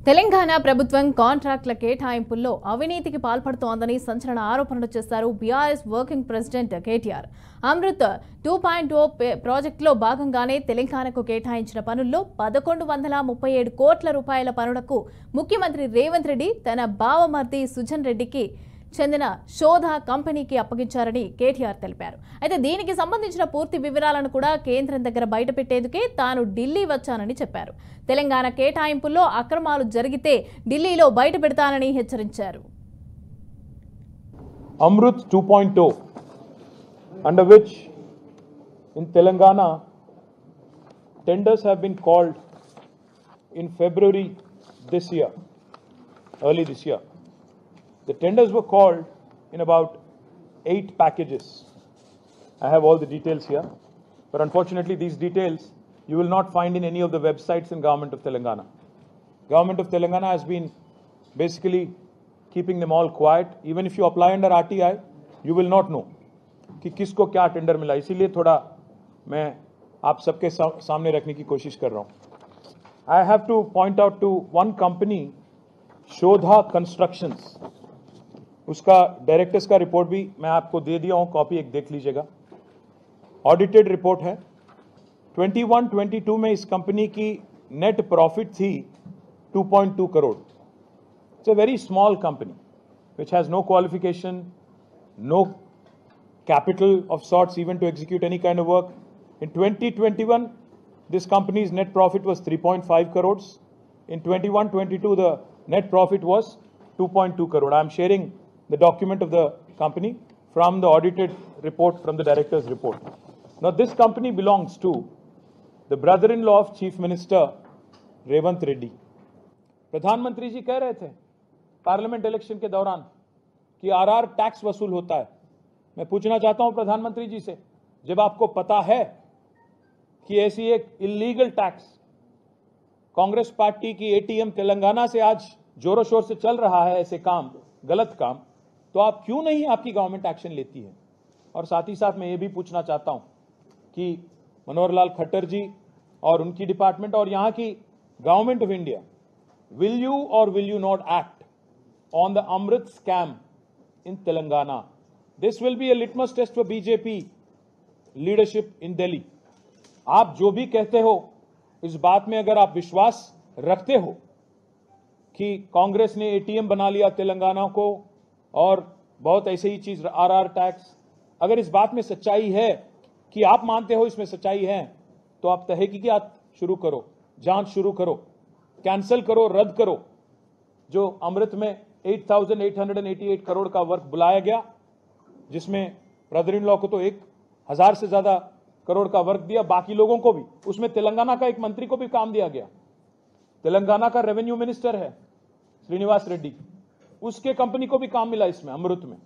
తెలంగాణ ప్రభుత్వం కాంట్రాక్టుల కేటాయింపుల్లో అవినీతికి పాల్పడుతోందని సంచలన ఆరోపణలు చేశారు BRS working president KTR. Amrit 2.0 ప్రాజెక్టులో భాగంగానే తెలంగాణకు కేటాయించిన పనుల్లో 1137 కోట్ల రూపాయల పనులకు ముఖ్యమంత్రి రేవంత్ రెడ్డి తన బావమర్ది సుజన్ రెడ్డికి చెందిన శోధ కంపెనీకి అప్పగించారని కేటీఆర్ తెలిపారు. అయితే దీనికి సంబంధించిన పూర్తి వివరాలను కూడా కేంద్రం దగ్గర బయటపెట్టేందుకే తాను ఢిల్లీ వచ్చానని చెప్పారు. తెలంగాణ కేటాయింపుల్లో అక్రమాలు జరిగితే ఢిల్లీలో బయటపెడతానని హెచ్చరించారు. Amrut 2.0, under which in Telangana tenders have been called in February this year, early this year. The tenders were called in about 8 packages. I have all the details here, but unfortunately these details you will not find in any of the websites in Government of Telangana. Government of Telangana has been basically keeping them all quiet. Even if you apply under RTI, you will not know कि किसको क्या tender मिला. इसीलिए थोड़ा मैं आप सबके सामने रखने की कोशिश कर रहा हूँ. I have to point out to one company, शोधा कंस्ट्रक्शंस. उसका डायरेक्टर्स का रिपोर्ट भी मैं आपको दे दिया हूं, कॉपी एक देख लीजिएगा. ऑडिटेड रिपोर्ट है. 21-22 में इस कंपनी की नेट प्रॉफिट थी 2.2 crore. It's a very small company which has no qualification, no capital of sorts even to execute any kind of work. In 2021 this company's net profit was 3.5 crores. In 21-22 the net profit was 2.2 crore. I am sharing the document of the company from the audited report from the director's report. Now this company belongs to the brother-in-law of Chief Minister Revanth Reddy. प्रधानमंत्री जी कह रहे थे parliament election के दौरान कि RR tax वसूल होता है. मैं पूछना चाहता हूं प्रधानमंत्री जी से, जब आपको पता है कि ऐसी एक इलीगल टैक्स कांग्रेस पार्टी की एटीएम तेलंगाना से आज जोरों शोर से चल रहा है, ऐसे काम, गलत काम, तो आप क्यों नहीं आपकी गवर्नमेंट एक्शन लेती है. और साथ ही साथ मैं ये भी पूछना चाहता हूं कि मनोहर लाल खट्टर जी और उनकी डिपार्टमेंट और यहां की government of India, will you और will you not act on the Amrit scam in Telangana. This will be a litmus test for BJP leadership in Delhi. आप जो भी कहते हो इस बात में अगर आप विश्वास रखते हो कि कांग्रेस ने एटीएम बना लिया तेलंगाना को और बहुत ऐसे ही चीज आरआर टैक्स, अगर इस बात में सच्चाई है कि आप मानते हो इसमें सच्चाई है, तो आप तहकीकात शुरू करो, जांच शुरू करो, कैंसिल करो, रद्द करो. जो अमृत में 8,888 करोड़ का वर्क बुलाया गया, जिसमें ब्रदर इन लॉ को तो 1,000 से ज्यादा करोड़ का वर्क दिया, बाकी लोगों को भी, उसमें तेलंगाना का एक मंत्री को भी काम दिया गया. तेलंगाना का रेवेन्यू मिनिस्टर है श्रीनिवास रेड्डी, उसके कंपनी को भी काम मिला इसमें अमृत में.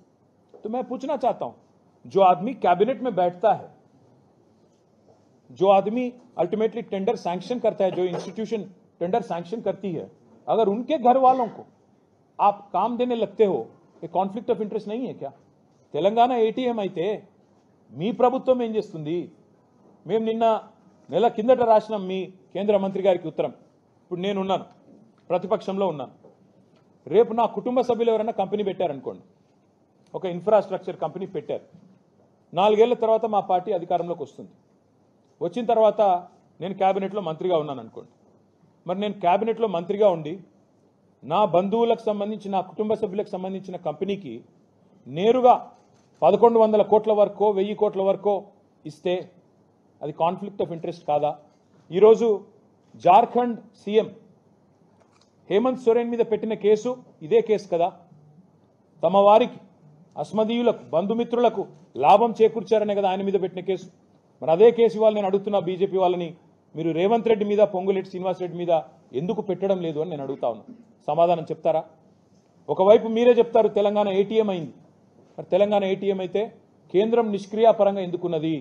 तो मैं पूछना चाहता हूं, जो आदमी कैबिनेट में बैठता है, जो आदमी अल्टीमेटली टेंडर सैंक्शन करता है, जो इंस्टीट्यूशन टेंडर सैंक्शन करती है, अगर उनके घर वालों को आप काम देने लगते हो, ये कॉन्फ्लिक्ट ऑफ इंटरेस्ट नहीं है क्या? తెలంగాణ ఏటీఎం అయితే మీ ప్రభుత్వం ఏం చేస్తుంది? మేము నిన్న నెల కిందట రాసినాం మీ కేంద్ర మంత్రి గారికి ఉత్తరం. ఇప్పుడు నేనున్నాను, ప్రతిపక్షంలో ఉన్నాను. రేపు నా కుటుంబ సభ్యులు ఎవరైనా కంపెనీ పెట్టారనుకోండి, ఒక ఇన్ఫ్రాస్ట్రక్చర్ కంపెనీ పెట్టారు, 4 ఏళ్ల తర్వాత మా పార్టీ అధికారంలోకి వస్తుంది. వచ్చిన తర్వాత నేను క్యాబినెట్లో మంత్రిగా ఉన్నాను అనుకోండి. మరి నేను క్యాబినెట్లో మంత్రిగా ఉండి నా బంధువులకు సంబంధించి, నా కుటుంబ సభ్యులకు సంబంధించిన కంపెనీకి నేరుగా 1,100 కోట్ల వరకు, 1000 కోట్ల వరకు ఇస్తే అది కాన్ఫ్లిక్ట్ ఆఫ్ ఇంట్రెస్ట్ కాదా? ఈరోజు జార్ఖండ్ సీఎం హేమంత్ సోరెన్ మీద పెట్టిన కేసు ఇదే కేసు కదా. తమ వారికి, అస్మదీయులకు, బంధుమిత్రులకు లాభం చేకూర్చారనే కదా ఆయన మీద పెట్టిన కేసు. మరి అదే కేసు ఇవాళ నేను అడుగుతున్నా బీజేపీ వాళ్ళని, మీరు రేవంత్ రెడ్డి మీద, పొంగులేటి శ్రీనివాస్ రెడ్డి మీద ఎందుకు పెట్టడం లేదు అని నేను అడుగుతా ఉన్నా. సమాధానం చెప్తారా? ఒకవైపు మీరే చెప్తారు తెలంగాణ ఏటీఎం అయింది, మరి తెలంగాణ ఏటీఎం అయితే కేంద్రం నిష్క్రియాపరంగా ఎందుకున్నది?